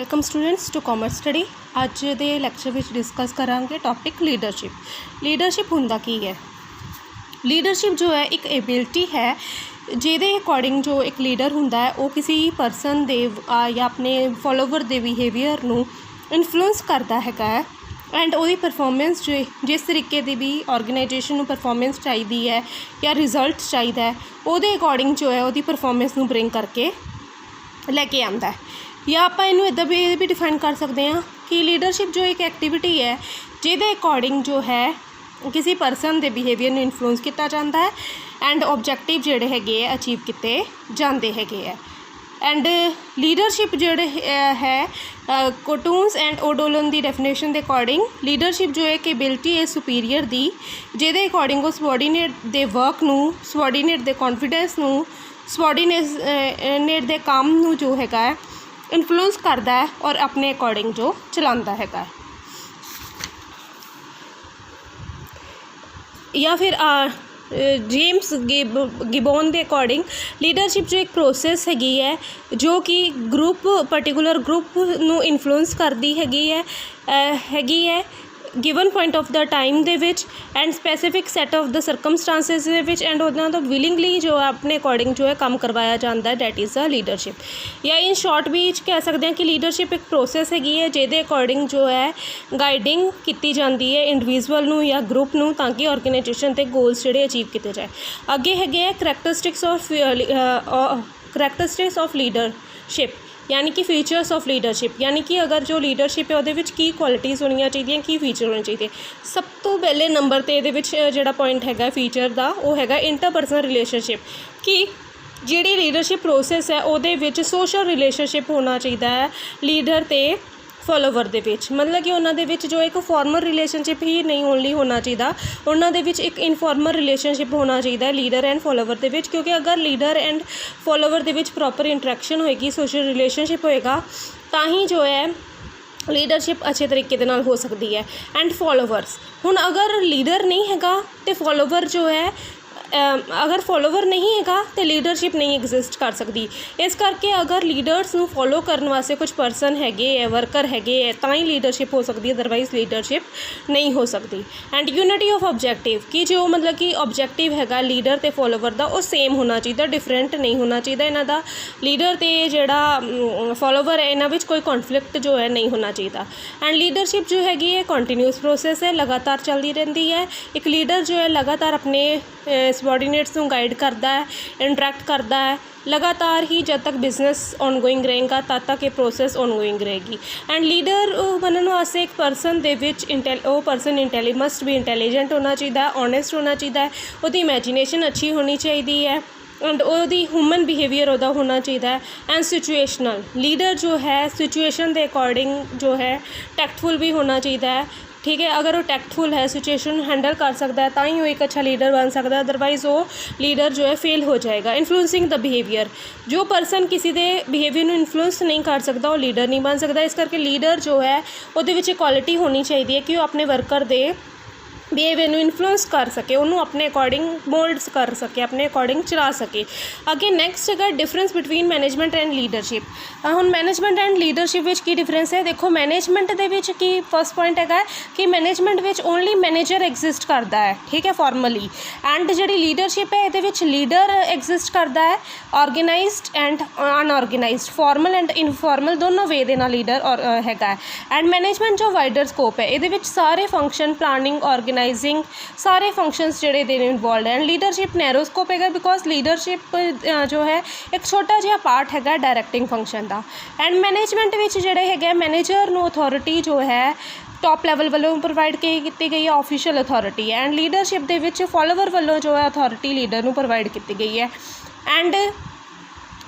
Welcome students to commerce study. अज दे lecture विच डिस्कस करांगे टॉपिक लीडरशिप। लीडरशिप हुंदा की है? लीडरशिप जो है एक एबिलिटी है जिहदे अकॉर्डिंग जो एक लीडर हुंदा है वो किसी परसन दे या अपने फॉलोवर दे बिहेवियर नूं इन्फ्लुएंस करता हैगा एंड वो परफॉर्मेंस जो जिस तरीके की भी ऑर्गेनाइजेशन नूं परफॉर्मेंस चाहिए है या रिजल्ट चाहिए है वो अकॉर्डिंग जो है वो परफॉर्मेंस नूं ब्रिंग करके लैके आंदा है। या आप इनू इदा भी डिफाइन कर सकते हैं कि लीडरशिप जो एक एक्टिविटी है जिहदे अकॉर्डिंग जो है किसी परसन के बिहेवियर में इन्फ्लुएंस किया जाता है एंड ऑब्जैक्टिव जोड़े है अचीव किए जाते हैं। एंड लीडरशिप जोड़े है कोटून्स एंड ओडोलन की डेफिनेशन के अकॉर्डिंग लीडरशिप जो एक एबिलिटी है सुपीरियर की जिहदे अकॉर्डिंग वो सबॉर्डीनेट के वर्क नूं सबॉर्डीनेट के कॉन्फिडेंस नूं सबॉर्डीनेट के काम नूं जो है इन्फ्लुएंस करता है और अपने अकॉर्डिंग जो चलाता है। या फिर जेम्स गिबॉन के अकॉर्डिंग लीडरशिप जो एक प्रोसैस हैगी है जो कि ग्रुप पर्टिकुलर ग्रुप नूं इन्फ्लुएंस करती हैगी है given point of the time दे विच and specific set of the circumstances दे विच एंड उन्होंने तो विलिंगली जो अपने अकॉर्डिंग जो है काम करवाया जाता है डैट इज़ अ लीडरशिप। या इन शॉर्ट भी कह सकते हैं कि लीडरशिप एक प्रोसैस हैगी है जिहदे अकॉर्डिंग जो है गाइडिंग की जाती है इंडिविजुअल नूं या ग्रुप नूं ताकि ऑर्गेनाइजेशन के गोल्स जोड़े अचीव किए जाए। अगे है करैक्टरिस्टिक्स ऑफ लीडरशिप यानी कि फीचर्स ऑफ लीडरशिप यानी कि अगर जो लीडरशिप है वो की क्वालिटीज़ होनी चाहिए की फीचर होने चाहिए। सब तो पहले नंबर तो ये जोड़ा पॉइंट है फीचर का वो है इंटरपर्सनल रिलेशनशिप कि जी लीडरशिप प्रोसैस है वो सोशल रिलेशनशिप होना चाहिए है लीडर तो फॉलोवर दे विच मतलब कि उन्होंने जो एक फॉर्मल रिलेशनशिप ही नहीं ओनली होना चाहिए उन्होंने एक इनफॉर्मल रिलेशनशिप होना चाहिए लीडर एंड फॉलोवर दे विच क्योंकि अगर leader and follower they which proper interaction होएगी सोशल रिलेशनशिप होएगा तो ही जो है लीडरशिप अच्छे तरीके दे नाल हो सकती है। एंड फॉलोवर्स हुण अगर लीडर नहीं हैगा तो फॉलोवर जो है अगर फॉलोवर नहीं हैगा तो लीडरशिप नहीं एग्जिस्ट कर सकती। इस करके अगर लीडर्स नूं फॉलो करने वास्ते कुछ परसन है वर्कर है तो ही लीडरशिप हो सकती है अदरवाइज लीडरशिप नहीं हो सकती। एंड यूनिटी ऑफ ऑब्जैक्टिव कि जो मतलब कि ऑब्जैक्टिव हैगा लीडर तो फॉलोवर का वो सेम होना चाहिए डिफरेंट नहीं होना चाहिए इन्हां दा लीडर तो जोड़ा फॉलोवर है इन्हां विच कोई कॉन्फ्लिक्ट जो है नहीं होना चाहिए। एंड लीडरशिप जो हैगी है कॉन्टीन्यूस प्रोसैस है लगातार चलती रहती है। एक लीडर जो है लगातार अपने सबॉर्डीनेट्स को गाइड करता है इंटरैक्ट करता है लगातार ही जब तक बिजनेस ऑनगोइंग रहेगा तब तक ये प्रोसैस ऑनगोइंग रहेगी। एंड लीडर बनने वास्ते एक परसन दे विच वो परसन मस्ट भी इंटैलीजेंट होना चाहिए ऑनेस्ट होना चाहिए वो इमेजिनेशन अच्छी होनी चाहिए है एंड वो ह्यूमन बिहेवियर वह होना चाहिए। एंड सिचुएशनल लीडर जो है सिचुएशन के अकॉर्डिंग जो है टैक्टफुल भी होना चाहिए। ठीक है अगर वो टैक्टफुल है सिचुएशन हैंडल कर सकता है तो ही वो एक अच्छा लीडर बन सकता है अदरवाइज़ वो लीडर जो है फेल हो जाएगा। इन्फ्लुएंसिंग द बिहेवियर जो परसन किसी के बिहेवियर में इन्फ्लुएंस नहीं कर सकता वो लीडर नहीं बन सकता। इस करके लीडर जो है वो क्वालिटी होनी चाहिए कि वो अपने वर्कर दे बिहेवियर में इन्फ्लुएंस कर सके उन्होंने अपने अकॉर्डिंग मोल्ड्स कर सके अपने अकॉर्डिंग चला सके। अगे नैक्सट है difference between management and leadership. हम मैनेजमेंट एंड लीडरशिप विच की डिफरेंस है देखो मैनेजमेंट दे विच की फर्स्ट पॉइंट है कि management which only manager exist करता है ठीक है फॉर्मली एंड जी लीडरशिप है ये लीडर एग्जिस्ट करता है organised and unorganised formal and informal दोनों वे दे नाल लीडर और है। एंड मैनेजमेंट जो वाइडर स्कोप है ये सारे फंक्शन प्लानिंग ऑर्गेनाइजिंग सारे फंक्शंस जोड़े दे इन्वॉल्व है। एंड लीडरशिप नैरो स्कोप है बिकॉज लीडरशिप जो है एक छोटा जिहा पार्ट है डायरैक्टिंग फंक्शन का। एंड मैनेजमेंट विच जोड़े है मैनेजर नूं अथॉरिटी जो है टॉप लैवल वालों प्रोवाइड की गई है ऑफिशियल अथॉरिटी है। And leadership they which follower वालों जो है अथॉरिटी लीडर नूं प्रोवाइड की गई है। एंड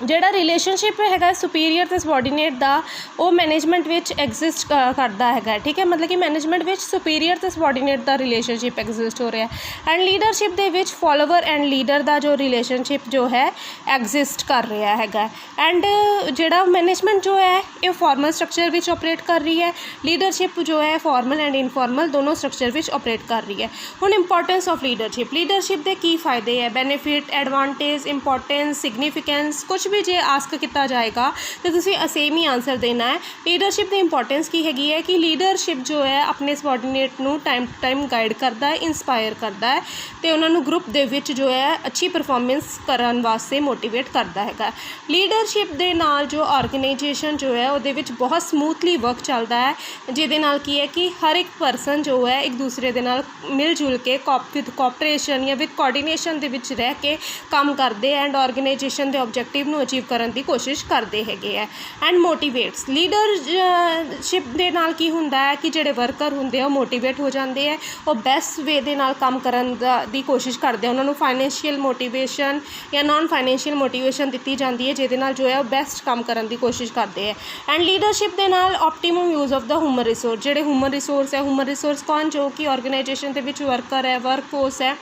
जोड़ा रिलेशनशिप है सुपीरियर तो सबॉर्डीनेट का वो मैनेजमेंट विच एग्जिस्ट करता है ठीक है मतलब कि मैनेजमेंट विच सुपीरियर तो सबॉर्डीनेट का रिलेशनशिप एग्जिस्ट हो रहा है। And leadership they which follower and leader का जो रिलेशनशिप जो है एग्जिस्ट कर रहा है। एंड जोड़ा मैनेजमेंट जो है ये फॉर्मल स्ट्रक्चर विच ऑपरेट कर रही है लीडरशिप जो है फॉर्मल एंड इनफॉर्मल दोनों स्ट्रक्चर विच ऑपरेट कर रही है। हुण इंपॉर्टेंस ऑफ लीडरशिप के की फायदे है बेनीफिट एडवांटेज इंपॉर्टेंस सिग्निफिकेंस कुछ भी जे आस्क किया जाएगा तो तुसी सेम ही आंसर देना है। लीडरशिप की इंपॉर्टेंस की हैगी है कि लीडरशिप जो है अपने सबॉर्डिनेट नूं टाइम टू टाइम गाइड करता है, इंस्पायर करता है तो उन्होंने ग्रुप दे विच जो है अच्छी परफॉर्मेंस करन वास्ते मोटिवेट करता है। लीडरशिप दे नाल जो ऑर्गेनाइजेशन जो है उहदे विच बहुत स्मूथली वर्क चलता है, जिहदे नाल की है कि हर एक परसन जो है एक दूसरे दे नाल मिल जुल के विद कोऑपरेशन या विद कोऑर्डिनेशन दे विच रह के काम करते एंड ऑर्गेनाइजेशन के ऑब्जेक्टिव नूं अचीव करने की कोशिश करते हैं। एंड मोटिवेट्स लीडरशिप दे नाल की हुंदा है कि जिहड़े वर्कर हुंदे आ मोटिवेट हो जाते हैं, वो बेस्ट वे दे नाल काम करन दी कोशिश करते हैं। उन्होंने फाइनैशियल मोटिवेशन या नॉन फाइनैशियल मोटिवेशन दी जाती है, जिहदे नाल जो है बेस्ट काम करने की कोशिश करते हैं। एंड लीडरशिप दे नाल optimum use of the human resource, जिहड़े ह्यूमन रिसोर्स है, ह्यूमन रिसोर्स कौन जो कि ऑर्गेनाइजेशन दे विच वर्कर है, वर्कफोर्स है,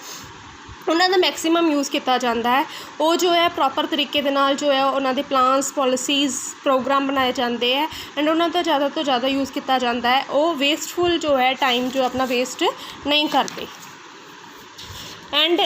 उन्होंने मैक्सीमम यूज़ किया जाता है। वो जो है प्रॉपर तरीके दे नाल जो है उन्होंने प्लान्स पॉलिसीज़ प्रोग्राम बनाए जाते हैं एंड उन्होंने तो ज़्यादा यूज़ किया जाता है। वो वेस्टफुल जो है टाइम जो अपना वेस्ट नहीं करते। एंड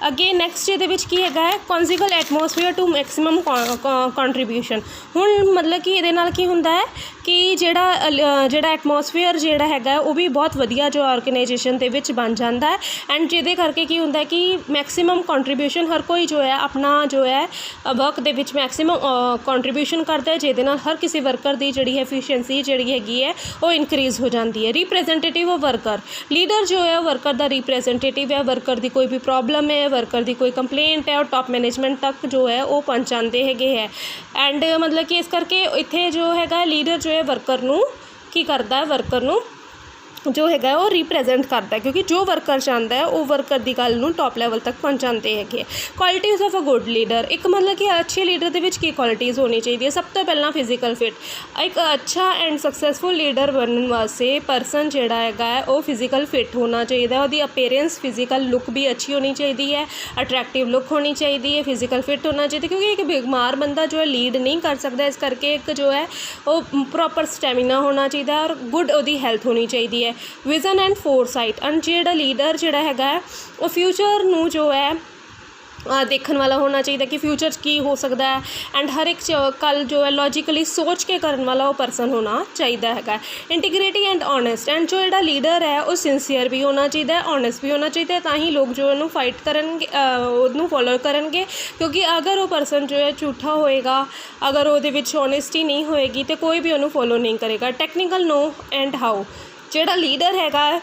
अगे नैक्सट ये की है कॉन्जिगल एटमोसफेयर टू मैक्सीमम कॉन्ट्रीब्यूशन। हुण मतलब कि ये की होंदा है कि जेड़ा एटमोसफेयर जेड़ा है वो भी बहुत वधिया जो ऑर्गेनाइजेशन दे विच बन जाता है एंड जिहदे करके की होंदा है कि मैक्सीमम कॉन्ट्रीब्यूशन हर कोई जो है अपना जो है वर्क दे विच मैक्सीमम कॉन्ट्रीब्यूशन करता है, जिहदे नाल हर किसी वर्कर की जिहड़ी एफिशिएंसी जिहड़ी हैगी है वो इनक्रीज़ हो जाती है। रिप्रैजेंटेटिव ऑफ वर्कर, लीडर जो है वर्कर का रिप्रैजेंटेटिव है, वर्कर की कोई भी प्रॉब्लम है, वर्कर की कोई कंप्लेंट है और टॉप मैनेजमेंट तक जो है वो पहुँचाते है। एंड मतलब कि इस करके इत्थे जो है लीडर जो है वर्कर नूं की करता है, वर्कर नूं जो है वो रिप्रैजेंट करता है, क्योंकि जो वर्कर चाहता है वो वर्कर की गल नूं टॉप लैवल तक पहुँचाते हैं। Qualities of a good leader, एक मतलब कि अच्छे लीडर के विच की क्वालिटीज़ होनी चाहिए। सब तो पहला फिजिकल फिट, एक अच्छा एंड सक्सैसफुल लीडर बनने वास्ते परसन जोड़ा है वो फिजिकल फिट होना चाहिए, उसकी अपीयरेंस फिजिकल लुक भी अच्छी होनी चाहिए है, अट्रैक्टिव लुक होनी चाहिए है, फिजिकल फिट होना चाहिए, क्योंकि एक बीमार बंदा जो है लीड नहीं कर सकता। इस करके एक जो है वो प्रॉपर स्टैमिना होना चाहिए और गुड उसकी हैल्थ होनी चाहिए है। विजन एंड फोरसाइट, एंड जो लीडर जोड़ा है वो फ्यूचर नूं जो है देखने वाला होना चाहिए कि फ्यूचर की हो सकता है एंड हर एक कल जो है लॉजिकली सोच के करने वाला वो परसन होना चाहिए है। इंटीग्रिटी एंड ऑनेस्ट, एंड जो लीडर है वो सिंसीयर भी होना चाहिए, ऑनेस्ट भी होना चाहिए, ताकि लोग जो उन्होंने फाइट करेंगे उन्होंने फॉलो करेंगे। क्योंकि अगर वो परसन जो है झूठा होएगा, अगर वो ऑनेस्टी नहीं होएगी तो कोई भी उन्होंने फॉलो नहीं करेगा। टैक्नीकल नो एंड हाउ, जोड़ा लीडर है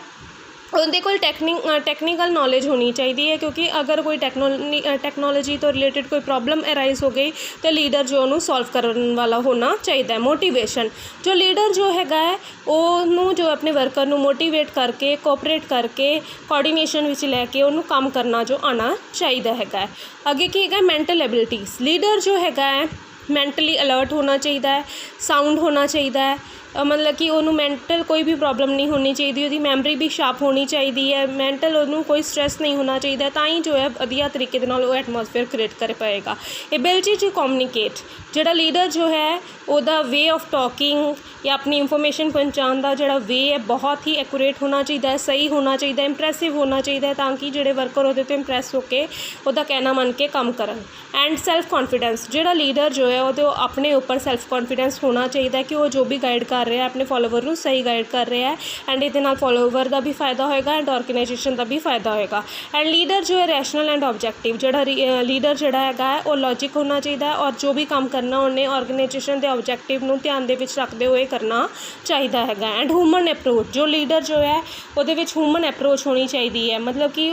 उनके कोल टैक्नीकल नॉलेज होनी चाहिए है, क्योंकि अगर कोई टैक्नोलॉजी तो रिलेटेड कोई प्रॉब्लम अराइज हो गई तो लीडर जो उन्होंने सॉल्व करने वाला होना चाहिए। मोटिवेशन, जो लीडर जो है वो जो अपने वर्कर नू मोटिवेट करके कोऑपरेट करके कोऑर्डिनेशन विच लैके उन्होंने काम करना जो आना चाहिए है। अगे की है मैंटल एबिलिटीज़, लीडर जो है मैंटली अलर्ट होना चाहिए, साउंड होना चाहिए, मतलब कि उन्होंने मैंटल कोई भी प्रॉब्लम नहीं होनी चाहिए, उसकी मैमरी भी शार्प होनी चाहिए है, मैंटल उन्होंने कोई स्ट्रैस नहीं होना चाहिए, ताई जो है वधिया तरीके दे नाल वो एटमोसफेयर क्रिएट कर पाएगा। एबिलिटी टू कम्युनिकेट, जोड़ा लीडर जो है वह वे ऑफ टॉकिंग या अपनी इंफॉर्मेशन पहुँचाने का जोड़ा वे है बहुत ही एक्यूरेट होना चाहिए, सही होना चाहिए, इंप्रैसिव होना चाहिए, ताकि जोड़े वर्कर वो तो इंप्रैस होकर वह कहना मन के काम करन। एंड सैल्फ कॉन्फिडेंस, जोड़ा लीडर जो है वो अपने ऊपर सैल्फ कॉन्फिडेंस होना चाहिए कि वो जो भी गाइड कर रहे हैं अपने फॉलोवर को सही गाइड कर रहे हैं एंड ये फॉलोवर का भी फायदा होएगा एंड ऑर्गेनाइजेशन का भी फायदा होएगा। एंड लीडर जो है रैशनल एंड ऑब्जेक्टिव, जोड़ा लीडर जोड़ा है वो लॉजिक होना चाहिए और जो भी काम करना उन्हें ऑर्गेनाइजेशन के ऑब्जेक्टिव को ध्यान दे विच रखते हुए करना चाहिए है। एंड ह्यूमन अप्रोच, जो लीडर जो है वो ह्यूमन अप्रोच होनी चाहिए है, मतलब कि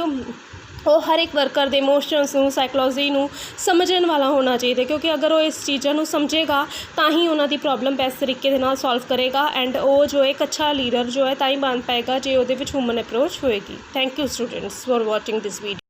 वो हर एक वर्कर के इमोशनस नूं साइकोलॉजी नूं समझने वाला होना चाहिए, क्योंकि अगर वो इस चीज़ों को समझेगा तो ही उन्होंने प्रॉब्लम बेस्ट तरीके नाल सॉल्व करेगा एंड वो जो एक अच्छा लीडर जो है ताई बन पाएगा जो वो ह्यूमन अप्रोच होएगी। Thank you students for watching this video.